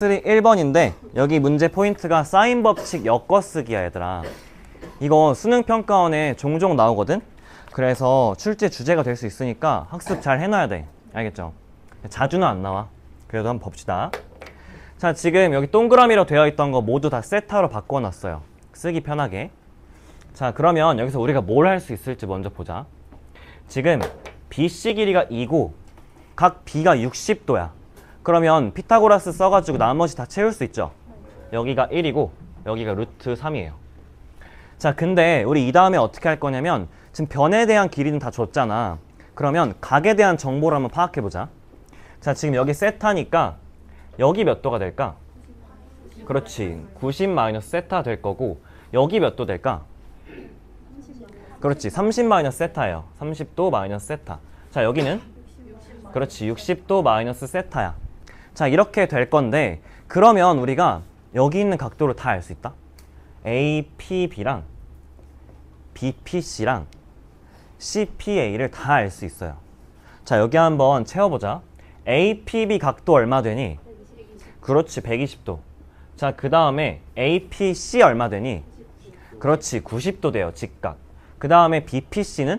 1번인데 여기 문제 포인트가 사인 법칙 엮어쓰기야 얘들아. 이거 수능평가원에 종종 나오거든? 그래서 출제 주제가 될 수 있으니까 학습 잘 해놔야 돼. 알겠죠? 자주는 안 나와. 그래도 한번 봅시다. 자, 지금 여기 동그라미로 되어 있던 거 모두 다 세타로 바꿔놨어요. 쓰기 편하게. 자, 그러면 여기서 우리가 뭘 할 수 있을지 먼저 보자. 지금 BC 길이가 2고 각 B가 60도야. 그러면 피타고라스 써가지고 나머지 다 채울 수 있죠. 여기가 1이고 여기가 루트 3이에요. 자, 근데 우리 이 다음에 어떻게 할 거냐면 지금 변에 대한 길이는 다 줬잖아. 그러면 각에 대한 정보를 한번 파악해보자. 자, 지금 여기 세타니까 여기 몇 도가 될까? 그렇지, 90 마이너스 세타 될 거고 여기 몇 도 될까? 그렇지, 30 마이너스 세타예요. 30도 마이너스 세타. 자, 여기는? 그렇지, 60도 마이너스 세타야. 자, 이렇게 될 건데 그러면 우리가 여기 있는 각도를 다 알 수 있다. APB랑 BPC랑 CPA를 다 알 수 있어요. 자, 여기 한번 채워보자. APB 각도 얼마 되니? 그렇지, 120도. 자, 그 다음에 APC 얼마 되니? 그렇지, 90도 돼요, 직각. 그 다음에 BPC는?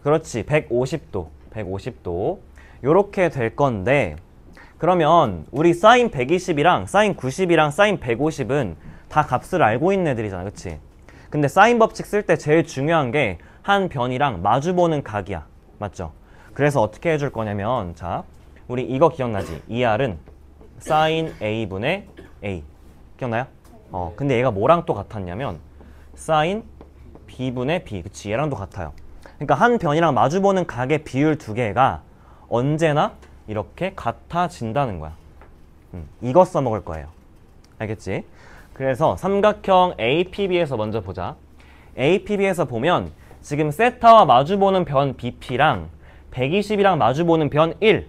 그렇지, 150도. 150도. 요렇게 될 건데 그러면 우리 사인 120이랑 사인 90이랑 사인 150은 다 값을 알고 있는 애들이잖아, 그치? 근데 사인 법칙 쓸 때 제일 중요한 게 한 변이랑 마주보는 각이야, 맞죠? 그래서 어떻게 해줄 거냐면, 자, 우리 이거 기억나지? ER은 사인 A분의 A 기억나요? 근데 얘가 뭐랑 또 같았냐면 사인 B분의 B, 그치? 얘랑도 같아요. 그러니까 한 변이랑 마주보는 각의 비율 두 개가 언제나 이렇게 같아진다는 거야. 이거 써먹을 거예요. 알겠지? 그래서 삼각형 APB에서 먼저 보자. APB에서 보면 지금 세타와 마주보는 변 BP랑 120이랑 마주보는 변 1,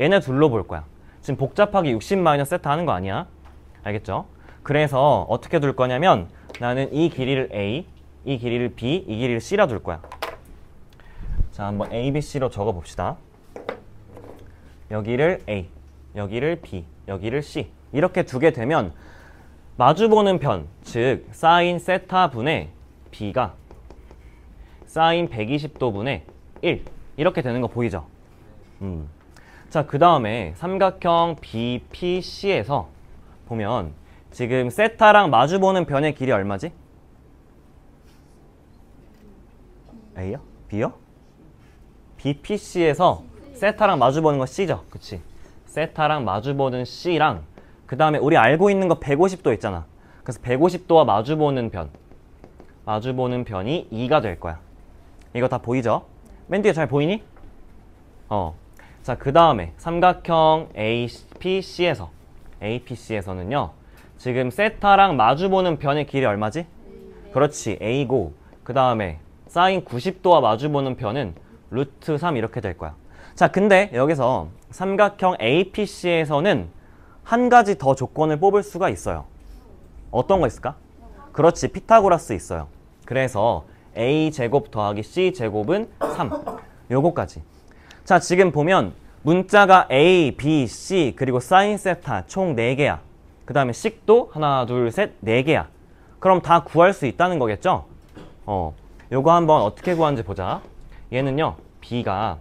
얘네 둘로 볼 거야. 지금 복잡하게 60-세타 하는 거 아니야? 알겠죠? 그래서 어떻게 둘 거냐면 나는 이 길이를 A, 이 길이를 B, 이 길이를 C라 둘 거야. 자, 한번 A, B, C로 적어봅시다. 여기를 A, 여기를 B, 여기를 C 이렇게 두게 되면 마주보는 변, 즉 사인 세타 분의 B가 사인 120도 분의 1 이렇게 되는 거 보이죠? 자, 그 다음에 삼각형 BPC에서 보면 지금 세타랑 마주보는 변의 길이 얼마지? A요? B요? BPC에서 세타랑 마주보는 거 C죠? 그치? 세타랑 마주보는 C랑 그 다음에 우리 알고 있는 거 150도 있잖아. 그래서 150도와 마주보는 변이 2가 될 거야. 이거 다 보이죠? 맨 뒤에 잘 보이니? 자, 그 다음에 삼각형 APC에서는요 지금 세타랑 마주보는 변의 길이 얼마지? 그렇지, A고 그 다음에 사인 90도와 마주보는 변은 루트 3 이렇게 될 거야. 자, 근데 여기서 삼각형 APC에서는 한 가지 더 조건을 뽑을 수가 있어요. 어떤 거 있을까? 그렇지, 피타고라스 있어요. 그래서 A제곱 더하기 C제곱은 3. 요거까지. 자, 지금 보면 문자가 A, B, C 그리고 사인 세타 총 4개야. 그 다음에 식도 하나, 둘, 셋, 4개야. 그럼 다 구할 수 있다는 거겠죠? 요거 한번 어떻게 구하는지 보자. 얘는요, B가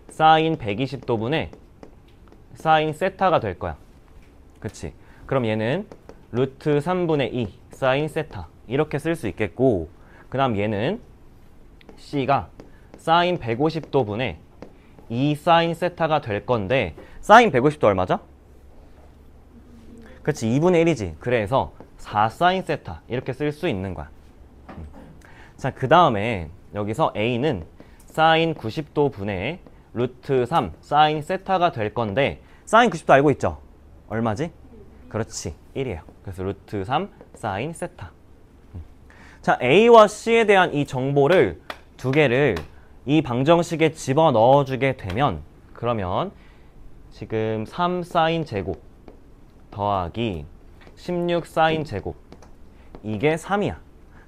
사인 120도 분의 사인 세타가 될 거야. 그치? 그럼 얘는 루트 3분의 2 사인 세타 이렇게 쓸 수 있겠고, 그 다음 얘는 C가 사인 150도 분의 2 사인 세타가 될 건데 사인 150도 얼마죠? 그치, 2분의 1이지. 그래서 4 사인 세타 이렇게 쓸 수 있는 거야. 자, 그 다음에 여기서 A는 사인 90도 분의 루트 3 사인 세타가 될 건데 사인 90도 알고 있죠? 얼마지? 그렇지, 1이에요. 그래서 루트 3 사인 세타. 자, A와 C에 대한 이 정보를 두 개를 이 방정식에 집어넣어 주게 되면 그러면 지금 3 사인 제곱 더하기 16 사인 제곱 이게 3이야.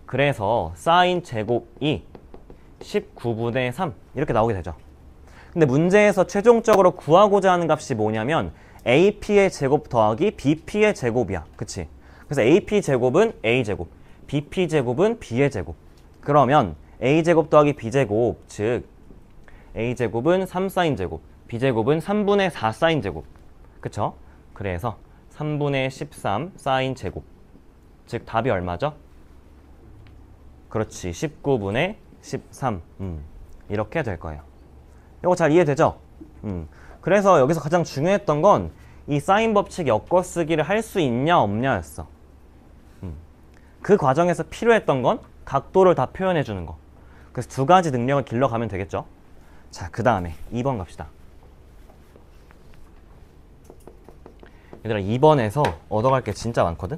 그래서 사인 제곱이 19분의 3 이렇게 나오게 되죠. 근데 문제에서 최종적으로 구하고자 하는 값이 뭐냐면 AP의 제곱 더하기 BP의 제곱이야. 그치? 그래서 AP 제곱은 A제곱, BP 제곱은 B의 제곱. 그러면 A제곱 더하기 B제곱, 즉 A제곱은 3사인 제곱, B제곱은 3분의 4사인 제곱. 그쵸? 그래서 3분의 13 사인 제곱. 즉 답이 얼마죠? 그렇지, 19분의 13. 이렇게 될 거예요. 이거 잘 이해되죠? 그래서 여기서 가장 중요했던 건 이 사인 법칙 엮어쓰기를 할 수 있냐 없냐였어. 그 과정에서 필요했던 건 각도를 다 표현해 주는 거. 그래서 두 가지 능력을 길러가면 되겠죠. 자, 그 다음에 2번 갑시다. 얘들아, 2번에서 얻어갈 게 진짜 많거든?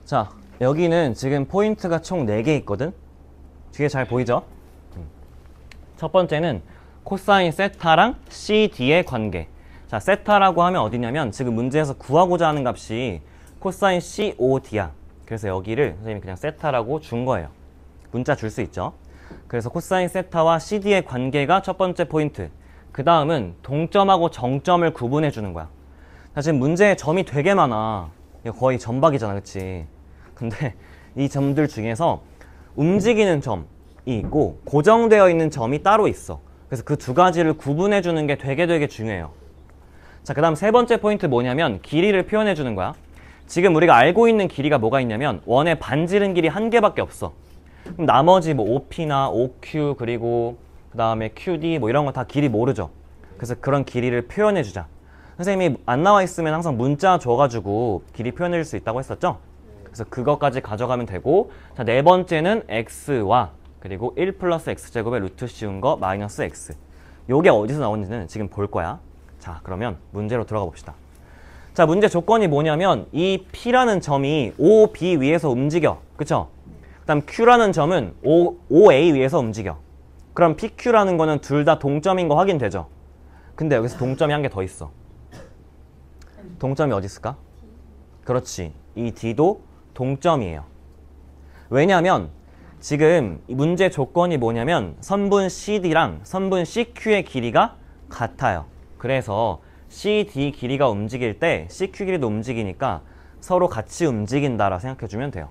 자, 여기는 지금 포인트가 총 4개 있거든? 뒤에 잘 보이죠? 첫 번째는 코사인 세타랑 CD의 관계. 자, 세타라고 하면 어디냐면 지금 문제에서 구하고자 하는 값이 코사인 COD야. 그래서 여기를 선생님이 그냥 세타라고 준 거예요. 문자 줄 수 있죠? 그래서 코사인 세타와 CD의 관계가 첫 번째 포인트. 그 다음은 동점하고 정점을 구분해 주는 거야. 자, 지금 문제에 점이 되게 많아. 이거 거의 점박이잖아, 그치? 근데 이 점들 중에서 움직이는 점이 있고 고정되어 있는 점이 따로 있어. 그래서 그 두 가지를 구분해 주는 게 되게 중요해요. 자, 그 다음 세 번째 포인트 뭐냐면 길이를 표현해 주는 거야. 지금 우리가 알고 있는 길이가 뭐가 있냐면 원의 반지름 길이 1개밖에 없어. 그럼 나머지 뭐 OP나 OQ 그리고 그 다음에 QD 뭐 이런 거 다 길이 모르죠. 그래서 그런 길이를 표현해 주자. 선생님이 안 나와 있으면 항상 문자 줘가지고 길이 표현해 줄 수 있다고 했었죠? 그래서 그것까지 가져가면 되고, 자, 네 번째는 x와 그리고 1 플러스 x제곱의 루트 씌운 거 마이너스 x. 요게 어디서 나오는지는 지금 볼 거야. 자, 그러면 문제로 들어가 봅시다. 자, 문제 조건이 뭐냐면 이 P라는 점이 OB 위에서 움직여. 그쵸? 그 다음 Q라는 점은 OA 위에서 움직여. 그럼 PQ라는 거는 둘 다 동점인 거 확인되죠? 근데 여기서 동점이 한 개 더 있어. 동점이 어디 있을까? 그렇지. 이 D도 동점이에요. 왜냐하면 지금 이 문제 조건이 뭐냐면 선분 CD랑 선분 CQ의 길이가 같아요. 그래서 CD 길이가 움직일 때 CQ 길이도 움직이니까 서로 같이 움직인다라고 생각해주면 돼요.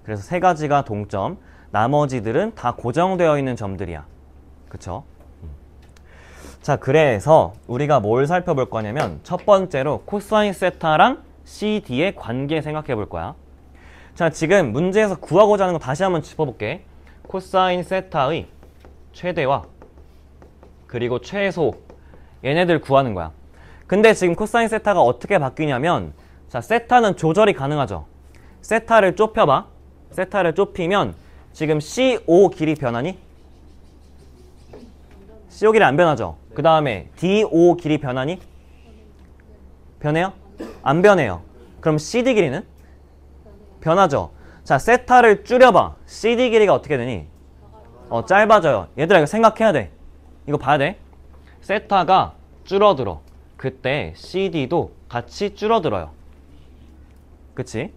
그래서 세 가지가 동점, 나머지들은 다 고정되어 있는 점들이야. 그쵸? 자, 그래서 우리가 뭘 살펴볼 거냐면 첫 번째로 코사인 세타랑 CD의 관계 생각해 볼 거야. 자, 지금 문제에서 구하고자 하는 거 다시 한번 짚어볼게. 코사인 세타의 최대와 그리고 최소, 얘네들 구하는 거야. 근데 지금 코사인 세타가 어떻게 바뀌냐면, 자, 세타는 조절이 가능하죠. 세타를 좁혀봐. 세타를 좁히면 지금 CO 길이 변하니? CO 길이 안 변하죠. 그 다음에 DO 길이 변하니? 변해요? 안 변해요. 그럼 CD 길이는? 변하죠. 자, 세타를 줄여봐. CD 길이가 어떻게 되니? 짧아져요. 얘들아, 이거 생각해야 돼. 이거 봐야 돼. 세타가 줄어들어. 그때 CD도 같이 줄어들어요. 그치?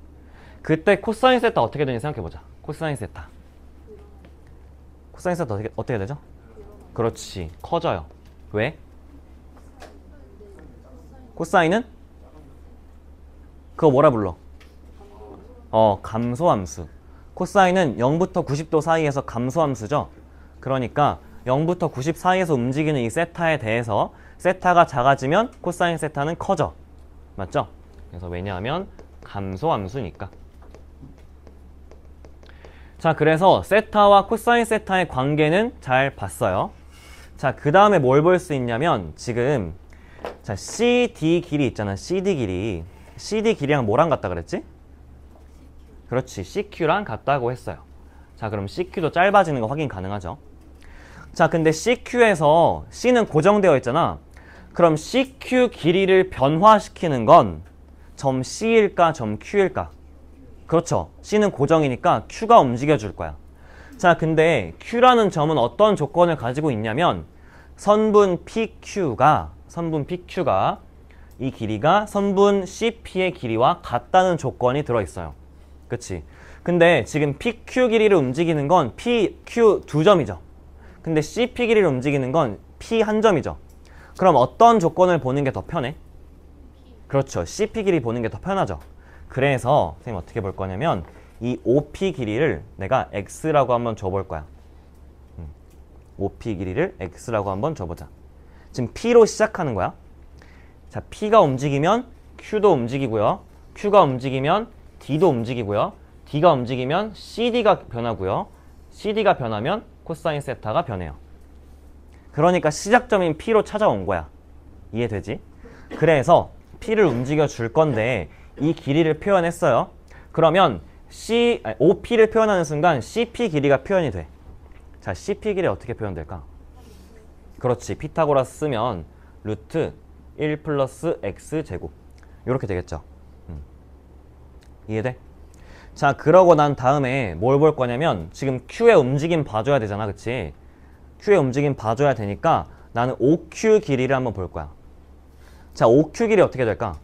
그때 코사인 세타 어떻게 되는지 생각해보자. 코사인 세타. 코사인 세타 어떻게 되죠? 그렇지. 커져요. 왜? 코사인은? 그거 뭐라 불러? 감소함수. 코사인은 0부터 90도 사이에서 감소함수죠. 그러니까 0부터 90 사이에서 움직이는 이 세타에 대해서 세타가 작아지면 코사인 세타는 커져. 맞죠? 그래서 왜냐하면 감소함수니까. 자, 그래서 세타와 코사인 세타의 관계는 잘 봤어요. 자, 그 다음에 뭘 볼 수 있냐면 지금 자, CD 길이 있잖아. CD 길이. CD 길이랑 뭐랑 같다 그랬지? 그렇지. CQ랑 같다고 했어요. 자, 그럼 CQ도 짧아지는 거 확인 가능하죠? 자, 근데 CQ에서 C는 고정되어 있잖아. 그럼 CQ 길이를 변화시키는 건 점 C일까, 점 Q일까? 그렇죠. C는 고정이니까 Q가 움직여줄 거야. 자, 근데 Q라는 점은 어떤 조건을 가지고 있냐면 선분 PQ가 이 길이가 선분 CP의 길이와 같다는 조건이 들어있어요. 그치? 근데 지금 PQ 길이를 움직이는 건 PQ 두 점이죠. 근데 CP 길이를 움직이는 건 P 한 점이죠. 그럼 어떤 조건을 보는 게 더 편해? 그렇죠. CP 길이 보는 게 더 편하죠. 그래서 선생님 어떻게 볼 거냐면 이 OP 길이를 내가 X라고 한번 줘볼 거야. OP 길이를 X라고 한번 줘보자. 지금 P로 시작하는 거야. 자, P가 움직이면 Q도 움직이고요. Q가 움직이면 D도 움직이고요. D가 움직이면 CD가 변하고요. CD가 변하면 코사인 세타가 변해요. 그러니까 시작점인 P로 찾아온 거야. 이해되지? 그래서 P를 움직여 줄 건데 이 길이를 표현했어요. 그러면 OP를 표현하는 순간 CP 길이가 표현이 돼. 자, CP 길이 어떻게 표현될까? 그렇지. 피타고라스 쓰면 루트 1 플러스 X제곱 이렇게 되겠죠. 이해돼? 자, 그러고 난 다음에 뭘 볼 거냐면 지금 Q의 움직임 봐줘야 되잖아. 그치? Q의 움직임 봐줘야 되니까 나는 OQ 길이를 한번 볼 거야. 자, OQ 길이 어떻게 될까?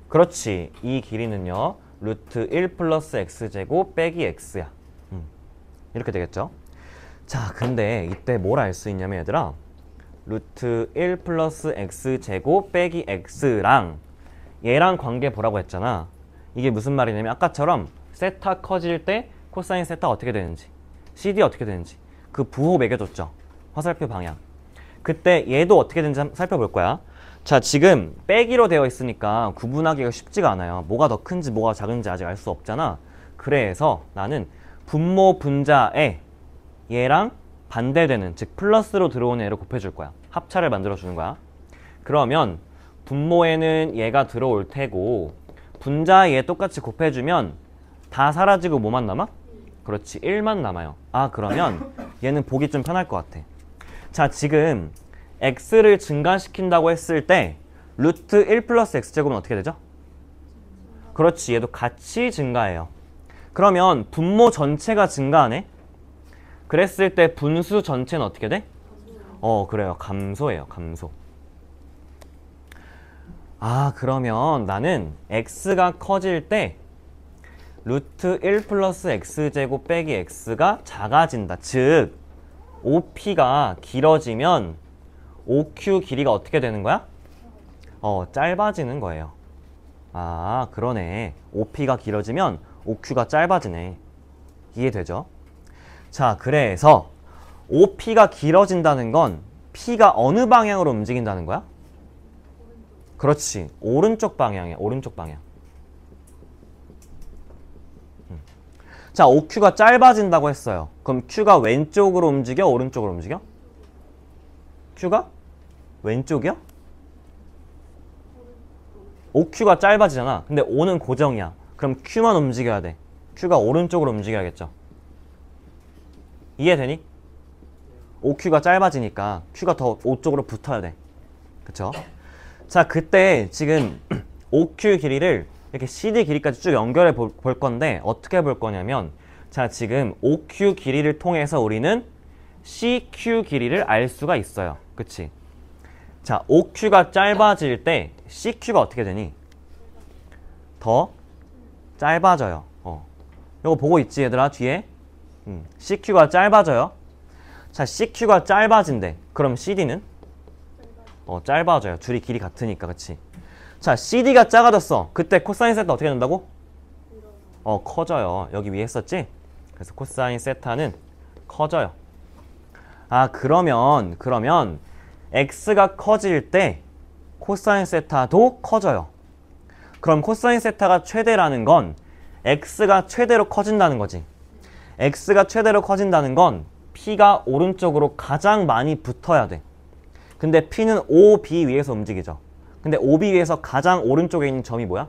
그렇지. 이 길이는요. 루트 1 플러스 X제곱 빼기 X야. 이렇게 되겠죠. 자, 근데 이때 뭘 알 수 있냐면 얘들아. 루트 1 플러스 X제곱 빼기 X랑 얘랑 관계 보라고 했잖아. 이게 무슨 말이냐면 아까처럼 세타 커질 때 코사인 세타 어떻게 되는지 CD 어떻게 되는지 그 부호 매겨줬죠. 화살표 방향. 그때 얘도 어떻게 되는지 살펴볼 거야. 자, 지금 빼기로 되어 있으니까 구분하기가 쉽지가 않아요. 뭐가 더 큰지 뭐가 작은지 아직 알 수 없잖아. 그래서 나는 분모 분자에 얘랑 반대되는 즉 플러스로 들어오는 애를 곱해줄 거야. 합차를 만들어주는 거야. 그러면 분모에는 얘가 들어올 테고 분자에 얘 똑같이 곱해주면 다 사라지고 뭐만 남아? 그렇지. 1만 남아요. 아, 그러면 얘는 보기 좀 편할 것 같아. 자, 지금 x를 증가시킨다고 했을 때 루트 1 플러스 x제곱은 어떻게 되죠? 그렇지. 얘도 같이 증가해요. 그러면 분모 전체가 증가하네? 그랬을 때 분수 전체는 어떻게 돼? 그래요. 감소해요. 감소. 아, 그러면 나는 x가 커질 때 루트 1 플러스 x제곱 빼기 x가 작아진다. 즉 OP가 길어지면 OQ 길이가 어떻게 되는 거야? 짧아지는 거예요. 아, 그러네. OP가 길어지면 OQ가 짧아지네. 이해되죠? 자, 그래서 OP가 길어진다는 건 P가 어느 방향으로 움직인다는 거야? 그렇지. 오른쪽 방향이야. 오른쪽 방향. 자, OQ가 짧아진다고 했어요. 그럼 Q가 왼쪽으로 움직여? 오른쪽으로 움직여? Q가? 왼쪽이요? OQ가 짧아지잖아. 근데 O는 고정이야. 그럼 Q만 움직여야 돼. Q가 오른쪽으로 움직여야겠죠. 이해되니? OQ가 짧아지니까 Q가 더 O 쪽으로 붙어야 돼. 그쵸? 자, 그때 지금 OQ 길이를 이렇게 CD 길이까지 쭉 연결해 볼 건데 어떻게 볼 거냐면 자, 지금 OQ 길이를 통해서 우리는 CQ 길이를 알 수가 있어요. 그치? 자, OQ가 짧아질 때 CQ가 어떻게 되니? 더 짧아져요. 이거 보고 있지 얘들아 뒤에? CQ가 짧아져요. 자, CQ가 짧아진대. 그럼 CD는? 짧아져요. 둘이 길이 같으니까. 그치? 자, CD가 작아졌어. 그때 코사인 세타 어떻게 된다고? 커져요. 여기 위에 했었지? 그래서 코사인 세타는 커져요. 아, 그러면 X가 커질 때 코사인 세타도 커져요. 그럼 코사인 세타가 최대라는 건 x가 최대로 커진다는 거지. x가 최대로 커진다는 건 p가 오른쪽으로 가장 많이 붙어야 돼. 근데 p는 OB 위에서 움직이죠. 근데 OB 위에서 가장 오른쪽에 있는 점이 뭐야?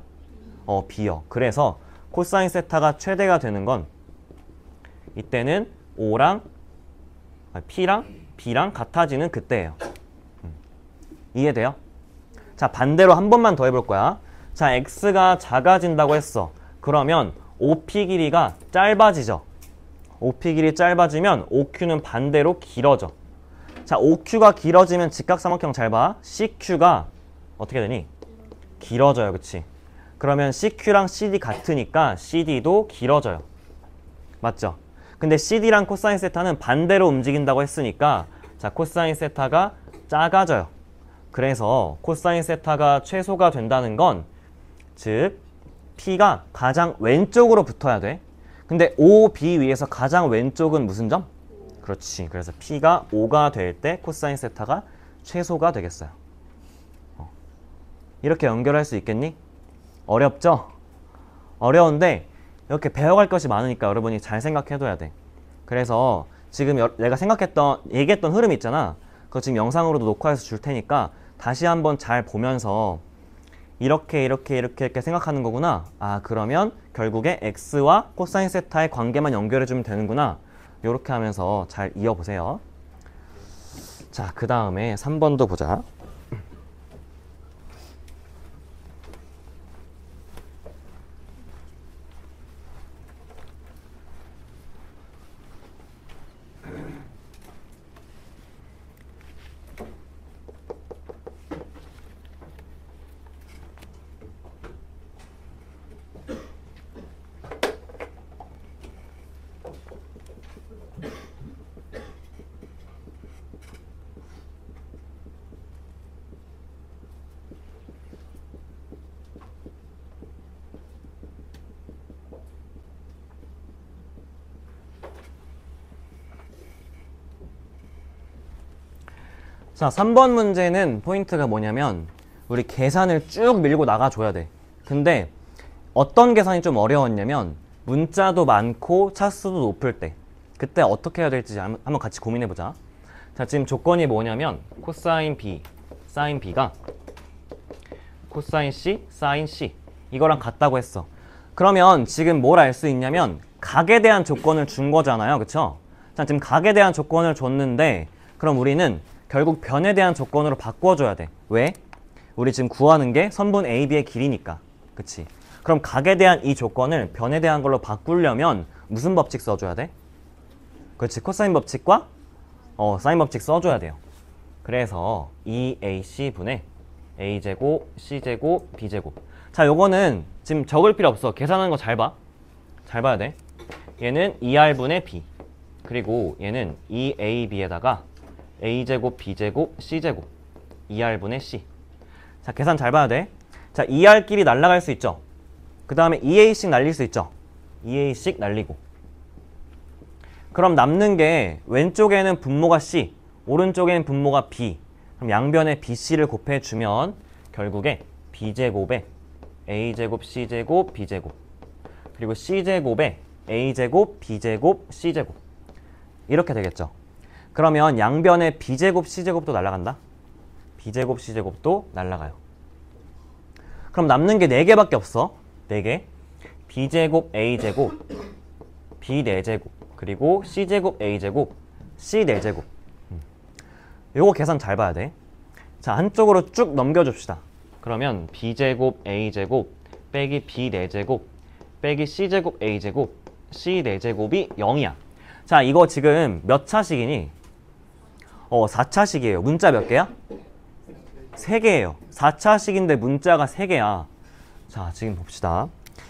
B요. 그래서 코사인 세타가 최대가 되는 건 이때는 P랑 B랑 같아지는 그때예요. 이해돼요? 자, 반대로 한 번만 더 해볼 거야. 자, x가 작아진다고 했어. 그러면 OP 길이가 짧아지죠. OP 길이 짧아지면 OQ는 반대로 길어져. 자, OQ가 길어지면 직각삼각형 잘 봐. CQ가 어떻게 되니? 길어져요. 그치? 그러면 CQ랑 CD 같으니까 CD도 길어져요. 맞죠? 근데 CD랑 코사인 세타는 반대로 움직인다고 했으니까 자, 코사인 세타가 작아져요. 그래서 코사인 세타가 최소가 된다는 건 즉 P가 가장 왼쪽으로 붙어야 돼. 근데 OB 위에서 가장 왼쪽은 무슨 점? 그렇지. 그래서 P가 5가 될 때 코사인 세타가 최소가 되겠어요. 이렇게 연결할 수 있겠니? 어렵죠? 어려운데 이렇게 배워갈 것이 많으니까 여러분이 잘 생각해둬야 돼. 그래서 지금 내가 얘기했던 흐름 있잖아. 그거 지금 영상으로도 녹화해서 줄 테니까 다시 한번 잘 보면서 이렇게 생각하는 거구나. 아, 그러면 결국에 x와 코사인 세타의 관계만 연결해주면 되는구나. 이렇게 하면서 잘 이어보세요. 자, 그 다음에 3번도 보자. 자, 3번 문제는 포인트가 뭐냐면 우리 계산을 쭉 밀고 나가줘야 돼. 근데 어떤 계산이 좀 어려웠냐면 문자도 많고 차수도 높을 때 그때 어떻게 해야 될지 한번 같이 고민해보자. 자, 지금 조건이 뭐냐면 코사인 B, 사인 B가 코사인 C, 사인 C 이거랑 같다고 했어. 그러면 지금 뭘 알 수 있냐면 각에 대한 조건을 준 거잖아요. 그쵸? 자, 지금 각에 대한 조건을 줬는데 그럼 우리는 결국 변에 대한 조건으로 바꿔줘야 돼. 왜? 우리 지금 구하는 게 선분 AB의 길이니까. 그치? 그럼 각에 대한 이 조건을 변에 대한 걸로 바꾸려면 무슨 법칙 써줘야 돼? 그렇지. 코사인 법칙과 사인 법칙 써줘야 돼요. 그래서 2AC분의 A제곱, C제곱, B제곱. 자, 요거는 지금 적을 필요 없어. 계산하는 거 잘 봐. 잘 봐야 돼. 얘는 2R분의 B. 그리고 얘는 2AB에다가 A제곱, B제곱, C제곱 2R분의 C. 자, 계산 잘 봐야 돼. 자, 2R끼리 날아갈 수 있죠. 그 다음에 2A씩 날릴 수 있죠. 2A씩 날리고. 그럼 남는 게 왼쪽에는 분모가 C, 오른쪽에는 분모가 B. 그럼 양변에 BC를 곱해주면 결국에 B제곱에 A제곱, C제곱, B제곱 그리고 C제곱에 A제곱, B제곱, C제곱 이렇게 되겠죠. 그러면 양변에 B제곱, C제곱도 날아간다. B제곱, C제곱도 날아가요. 그럼 남는 게 4개밖에 없어. 4개. B제곱, A제곱, B4제곱, 그리고 C제곱, A제곱, C4제곱. 요거 계산 잘 봐야 돼. 자, 한쪽으로 쭉 넘겨줍시다. 그러면 B제곱, A제곱, 빼기 B4제곱, 빼기 C제곱, A제곱, C4제곱이 0이야. 자, 이거 지금 몇 차식이니? 4차식이에요. 문자 몇 개야? 3개예요. 4차식인데 문자가 3개야. 자, 지금 봅시다.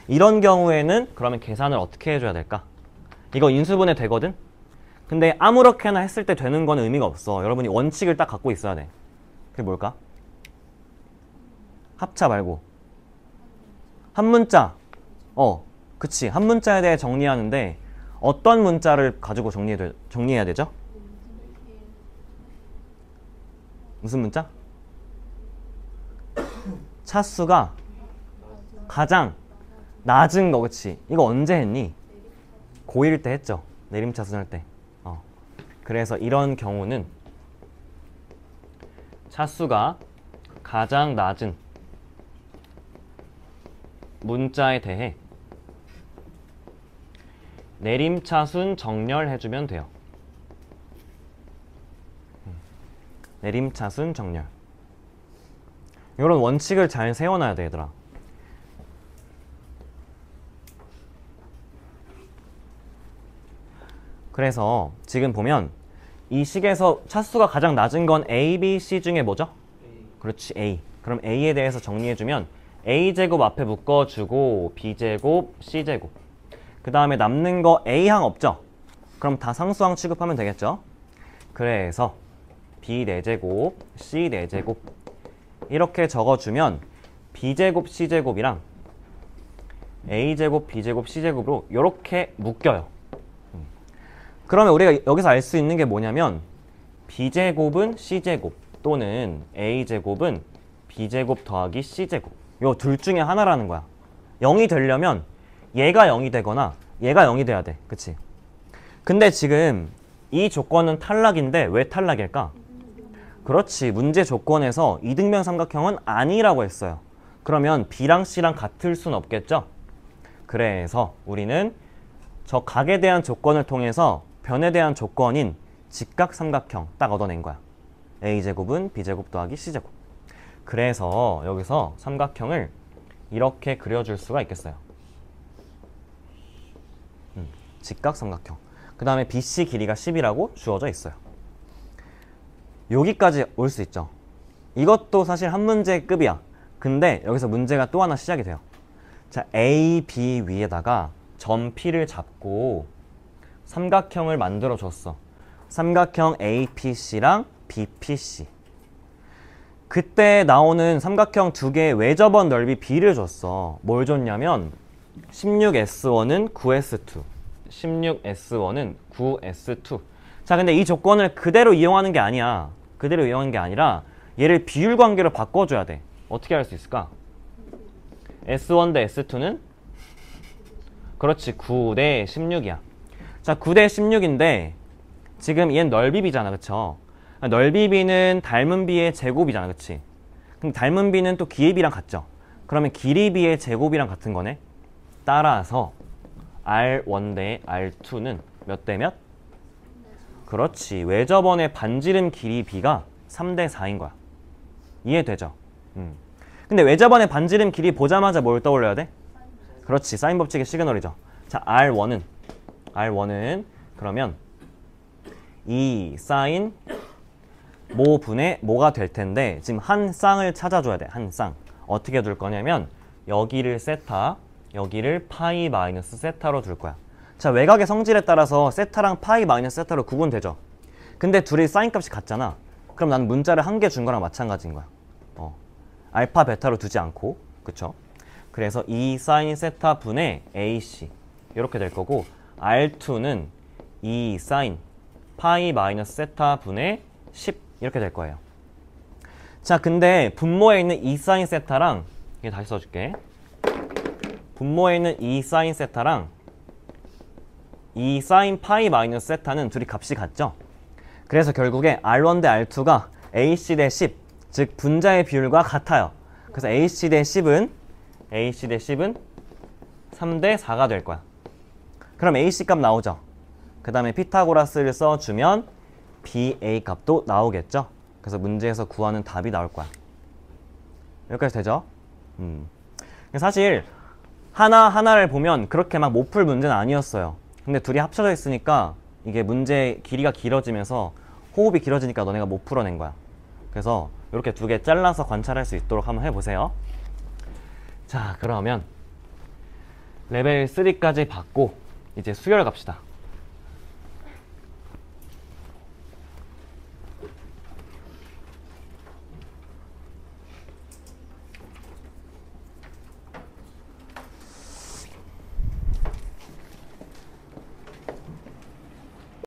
이런 경우에는 그러면 계산을 어떻게 해줘야 될까? 이거 인수분해 되거든? 근데 아무렇게나 했을 때 되는 건 의미가 없어. 여러분이 원칙을 딱 갖고 있어야 돼. 그게 뭘까? 합차 말고 한 문자. 그치. 한 문자에 대해 정리하는데 어떤 문자를 가지고 정리해야 되죠? 무슨 문자? 차수가 가장 낮은 거, 그치? 이거 언제 했니? 고1 때 했죠. 내림차순 할 때. 그래서 이런 경우는 차수가 가장 낮은 문자에 대해 내림차순 정렬해주면 돼요. 내림차순 정렬. 이런 원칙을 잘 세워놔야 돼, 얘들아. 그래서 지금 보면 이 식에서 차수가 가장 낮은 건 A, B, C 중에 뭐죠? 그렇지, A. 그럼 A에 대해서 정리해주면 A제곱 앞에 묶어주고 B제곱, C제곱. 그 다음에 남는 거 A항 없죠? 그럼 다 상수항 취급하면 되겠죠? 그래서 B 4제곱, C 4제곱 이렇게 적어주면 B제곱, C제곱이랑 A제곱, B제곱, C제곱으로 이렇게 묶여요. 그러면 우리가 여기서 알 수 있는 게 뭐냐면 B제곱은 C제곱 또는 A제곱은 B제곱 더하기 C제곱. 요 둘 중에 하나라는 거야. 0이 되려면 얘가 0이 되거나 얘가 0이 돼야 돼. 그치? 근데 지금 이 조건은 탈락인데 왜 탈락일까? 그렇지. 문제 조건에서 이등변 삼각형은 아니라고 했어요. 그러면 B랑 C랑 같을 순 없겠죠? 그래서 우리는 저 각에 대한 조건을 통해서 변에 대한 조건인 직각삼각형 딱 얻어낸 거야. A제곱은 B제곱 더하기 C제곱. 그래서 여기서 삼각형을 이렇게 그려줄 수가 있겠어요. 직각삼각형. 그 다음에 BC 길이가 10이라고 주어져 있어요. 여기까지 올 수 있죠. 이것도 사실 한 문제급이야. 근데 여기서 문제가 또 하나 시작이 돼요. 자, A, B 위에다가 점 P를 잡고 삼각형을 만들어 줬어. 삼각형 APC랑 BPC. 그때 나오는 삼각형 두 개의 외접원 넓이 B를 줬어. 뭘 줬냐면 16S1은 9S2, 16S1은 9S2. 자, 근데 이 조건을 그대로 이용하는 게 아니야. 그대로 이용하는 게 아니라 얘를 비율 관계로 바꿔줘야 돼. 어떻게 할 수 있을까? S1 대 S2는? 그렇지, 9 대 16이야. 자, 9 대 16인데 지금 얘는 넓이 B잖아, 그쵸? 넓이 B는 닮은 B의 제곱이잖아, 그치? 근데 닮은 B는 또 길이 B랑 같죠? 그러면 길이 B의 제곱이랑 같은 거네? 따라서 R1 대 R2는 몇 대 몇? 그렇지. 외접원의 반지름 길이 B가 3 대 4인 거야. 이해되죠? 근데 외접원의 반지름 길이 보자마자 뭘 떠올려야 돼? 그렇지. 사인 법칙의 시그널이죠. 자, R1은 그러면 2 사인 모 분의 모가 될 텐데 지금 한 쌍을 찾아줘야 돼. 한 쌍. 어떻게 둘 거냐면 여기를 세타, 여기를 파이 마이너스 세타로 둘 거야. 자, 외곽의 성질에 따라서 세타랑 파이 마이너스 세타로 구분되죠. 근데 둘이 사인 값이 같잖아. 그럼 난 문자를 한 개 준 거랑 마찬가지인 거야. 알파 베타로 두지 않고. 그쵸? 그래서 2 사인 세타 분의 AC 이렇게 될 거고 R2는 2 사인 파이 마이너스 세타 분의 10 이렇게 될 거예요. 자, 근데 분모에 있는 2 사인 세타랑 이게 다시 써줄게. 분모에 있는 2 사인 세타랑 2 사인 파이 마이너스 세타는 둘이 값이 같죠? 그래서 결국에 R1 대 R2가 AC 대 10, 즉 분자의 비율과 같아요. 그래서 AC 대 10은 3 대 4가 될 거야. 그럼 AC 값 나오죠? 그 다음에 피타고라스를 써주면 BA 값도 나오겠죠? 그래서 문제에서 구하는 답이 나올 거야. 여기까지 되죠? 사실 하나하나를 보면 그렇게 막 못 풀 문제는 아니었어요. 근데 둘이 합쳐져 있으니까 이게 문제 길이가 길어지면서 호흡이 길어지니까 너네가 못 풀어낸 거야. 그래서 이렇게 두 개 잘라서 관찰할 수 있도록 한번 해보세요. 자, 그러면 레벨 3까지 받고 이제 수열 갑시다.